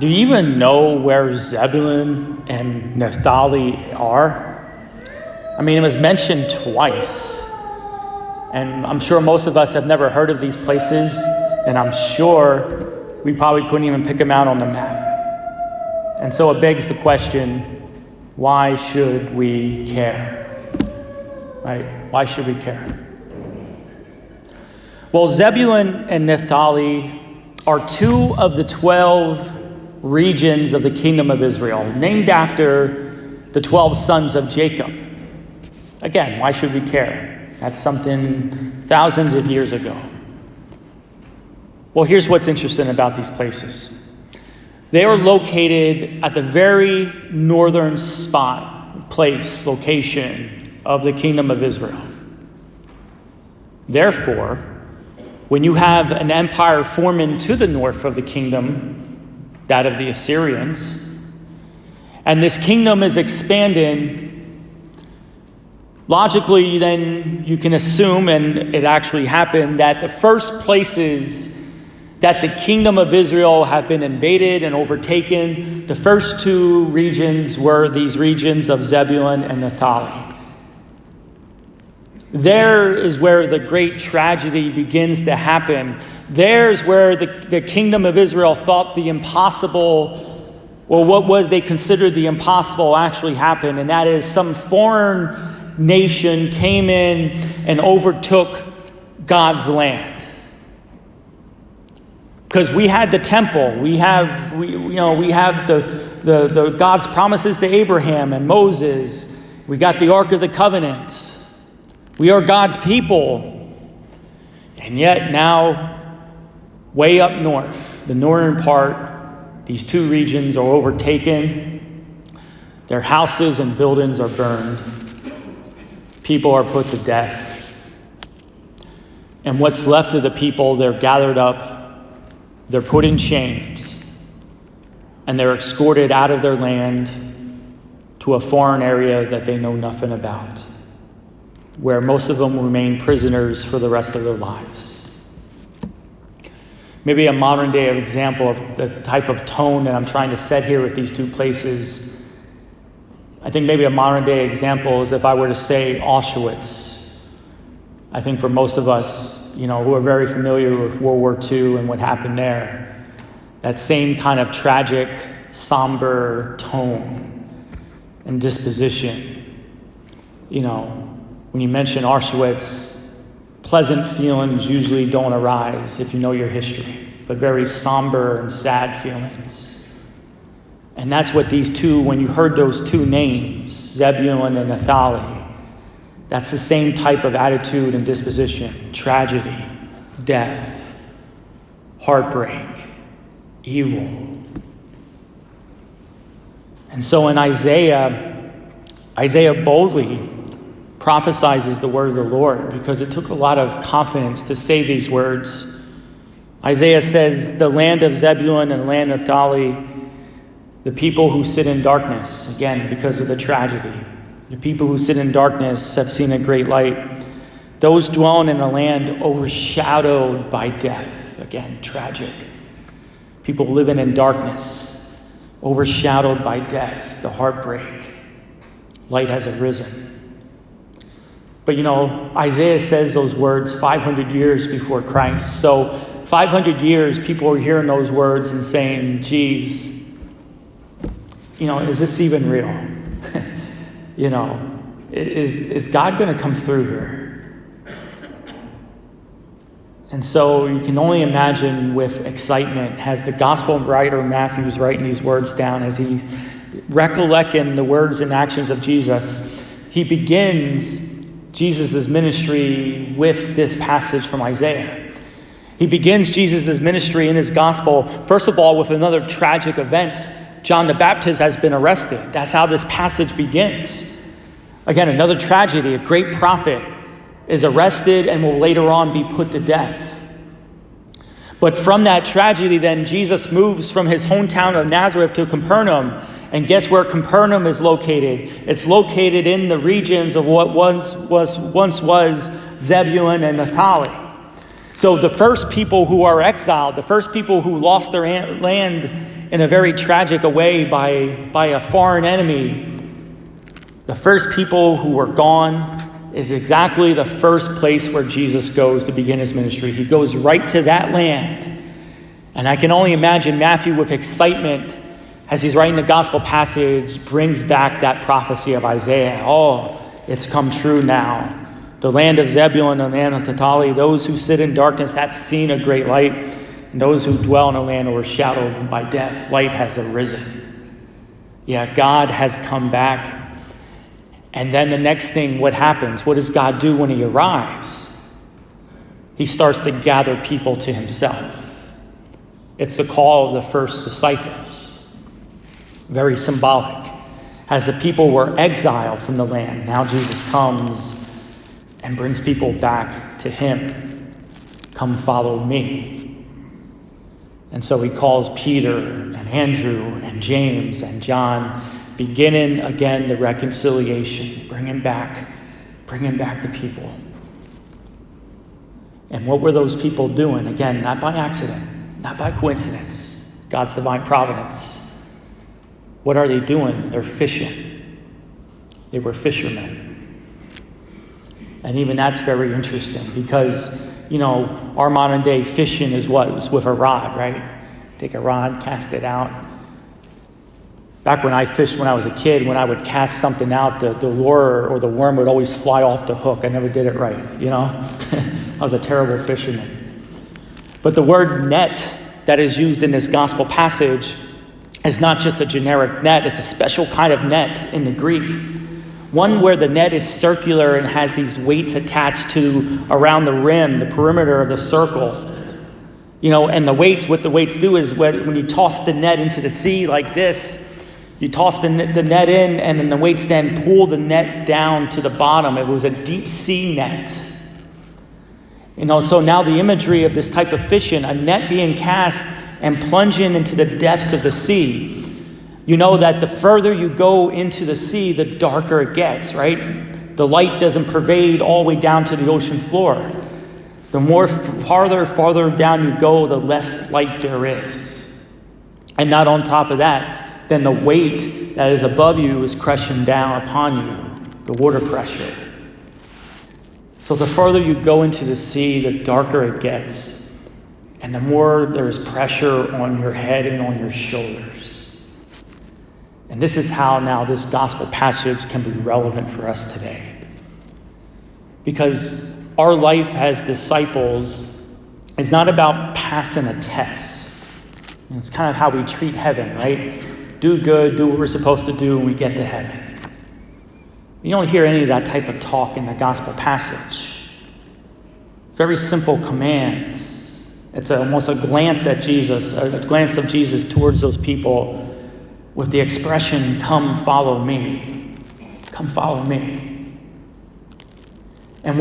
Do you even know where Zebulun and Naphtali are? I mean, it was mentioned twice. And I'm sure most of us have never heard of these places. And I'm sure we probably couldn't even pick them out on the map. And so it begs the question, why should we care? Right? Why should we care? Well, Zebulun and Naphtali are two of the 12 regions of the kingdom of Israel, named after the 12 sons of Jacob. Again, why should we care? That's something thousands of years ago. Well, here's what's interesting about these places. They are located at the very northern location of the kingdom of Israel. Therefore, when you have an empire forming to the north of the kingdom, that of the Assyrians, and this kingdom is expanding, logically then you can assume, and it actually happened, that the first places that the kingdom of Israel have been invaded and overtaken, the first two regions were these regions of Zebulun and Naphtali. There is where the great tragedy begins to happen. There's where the kingdom of Israel thought the impossible, or what was they considered the impossible, actually happened. And that is some foreign nation came in and overtook God's land. Because we had the temple, we have the God's promises to Abraham and Moses. We got the Ark of the Covenant. We are God's people. And yet now, way up north, the northern part, these two regions are overtaken. Their houses and buildings are burned. People are put to death. And what's left of the people, they're gathered up, they're put in chains, and they're escorted out of their land to a foreign area that they know nothing about, where most of them remain prisoners for the rest of their lives. Maybe a modern day example of the type of tone that I'm trying to set here with these two places. I think maybe a modern day example is if I were to say Auschwitz. I think for most of us, who are very familiar with World War II and what happened there, that same kind of tragic, somber tone and disposition. When you mention Auschwitz, pleasant feelings usually don't arise if you know your history, but very somber and sad feelings. And that's what these two, when you heard those two names, Zebulun and Naphtali, that's the same type of attitude and disposition. Tragedy, death, heartbreak, evil. And so in Isaiah boldly prophesizes the word of the Lord, because it took a lot of confidence to say these words. Isaiah says, the land of Zebulun and the land of Naphtali, the people who sit in darkness, again, because of the tragedy, the people who sit in darkness have seen a great light. Those dwelling in a land overshadowed by death, again, tragic. People living in darkness, overshadowed by death, the heartbreak. Light has arisen. But Isaiah says those words 500 years before Christ. So 500 years, people are hearing those words and saying, geez, is this even real? Is God going to come through here? And so you can only imagine with excitement as the gospel writer Matthew's writing these words down, as he's recollecting the words and actions of Jesus, he begins Jesus' ministry with this passage from Isaiah. He begins Jesus' ministry in his gospel, first of all, with another tragic event. John the Baptist has been arrested. That's how this passage begins. Again, another tragedy. A great prophet is arrested and will later on be put to death. But from that tragedy, then, Jesus moves from his hometown of Nazareth to Capernaum. And guess where Capernaum is located? It's located in the regions of what once was Zebulun and Naphtali. So the first people who are exiled, the first people who lost their land in a very tragic way by a foreign enemy, the first people who were gone is exactly the first place where Jesus goes to begin his ministry. He goes right to that land. And I can only imagine Matthew, with excitement, as he's writing the gospel passage, brings back that prophecy of Isaiah. Oh, it's come true now. The land of Zebulun and the land of Naphtali, those who sit in darkness have seen a great light, and those who dwell in a land overshadowed by death, light has arisen. Yeah, God has come back. And then the next thing, what happens? What does God do when he arrives? He starts to gather people to himself. It's the call of the first disciples. Very symbolic. As the people were exiled from the land, now Jesus comes and brings people back to him. Come follow me. And so he calls Peter and Andrew and James and John, beginning again the reconciliation, bringing back the people. And what were those people doing? Again, not by accident, not by coincidence, God's divine providence. What are they doing? They're fishing. They were fishermen. And even that's very interesting because, our modern day fishing is what? It was with a rod, right? Take a rod, cast it out. Back when I fished when I was a kid, when I would cast something out, the lure or the worm would always fly off the hook. I never did it right, I was a terrible fisherman. But the word net that is used in this gospel passage is not just a generic net. It's a special kind of net in the Greek. One where the net is circular and has these weights attached to around the rim, the perimeter of the circle. And what the weights do is when you toss the net into the sea like this, you toss the net in, and then the weights then pull the net down to the bottom. It was a deep sea net. So now the imagery of this type of fishing, a net being cast and plunging into the depths of the sea. That the further you go into the sea, the darker it gets, right? The light doesn't pervade all the way down to the ocean floor. The more farther down you go, the less light there is. And not on top of that, then the weight that is above you is crushing down upon you, the water pressure. So the further you go into the sea, the darker it gets, and the more there's pressure on your head and on your shoulders. And this is how now this gospel passage can be relevant for us today. Because our life as disciples is not about passing a test. It's kind of how we treat heaven, right? Do good, do what we're supposed to do, and we get to heaven. You don't hear any of that type of talk in the gospel passage. Very simple commands. It's almost a glance at Jesus, a glance of Jesus towards those people with the expression, come follow me. Come follow me. And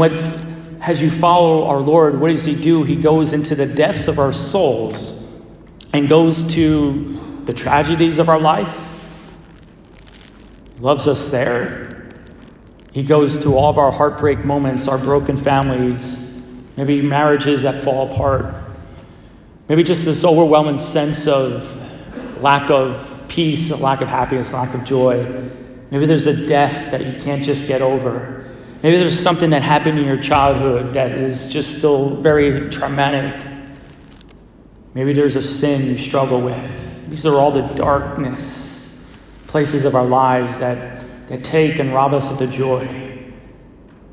as you follow our Lord, what does he do? He goes into the depths of our souls and goes to the tragedies of our life. He loves us there. He goes to all of our heartbreak moments, our broken families, maybe marriages that fall apart, maybe just this overwhelming sense of lack of peace, a lack of happiness, lack of joy. Maybe there's a death that you can't just get over. Maybe there's something that happened in your childhood that is just still very traumatic. Maybe there's a sin you struggle with. These are all the darkness, places of our lives that take and rob us of the joy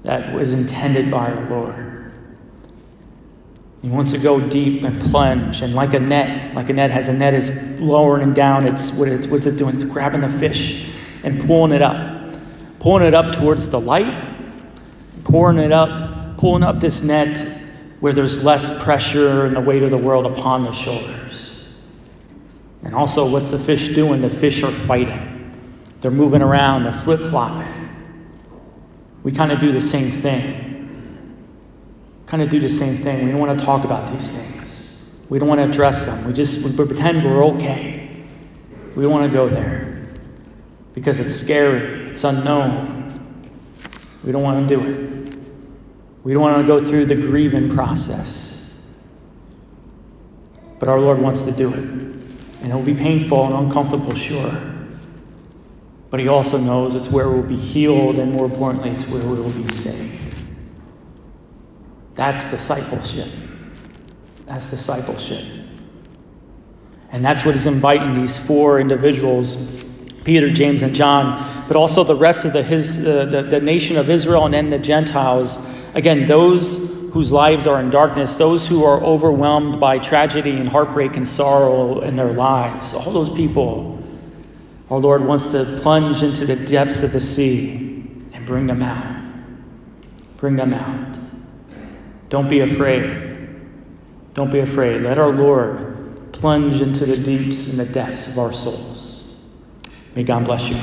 that was intended by our Lord. He wants to go deep and plunge, and like a net has a net is lowering down. What's it doing? It's grabbing the fish and pulling it up towards the light, pulling up this net where there's less pressure and the weight of the world upon the shoulders. And also, what's the fish doing? The fish are fighting. They're moving around, they're flip-flopping. We kind of do the same thing. We don't want to talk about these things. We don't want to address them. We pretend we're okay. We don't want to go there because it's scary, it's unknown. We don't want to do it. We don't want to go through the grieving process. But our Lord wants to do it. And it will be painful and uncomfortable, sure. But he also knows it's where we'll be healed, and more importantly, it's where we will be saved. That's discipleship. That's discipleship. And that's what he's inviting these four individuals, Peter, James, and John, but also the rest of the nation of Israel and then the Gentiles. Again, those whose lives are in darkness, those who are overwhelmed by tragedy and heartbreak and sorrow in their lives. All those people, our Lord wants to plunge into the depths of the sea and bring them out. Bring them out. Don't be afraid. Don't be afraid. Let our Lord plunge into the deeps and the depths of our souls. May God bless you.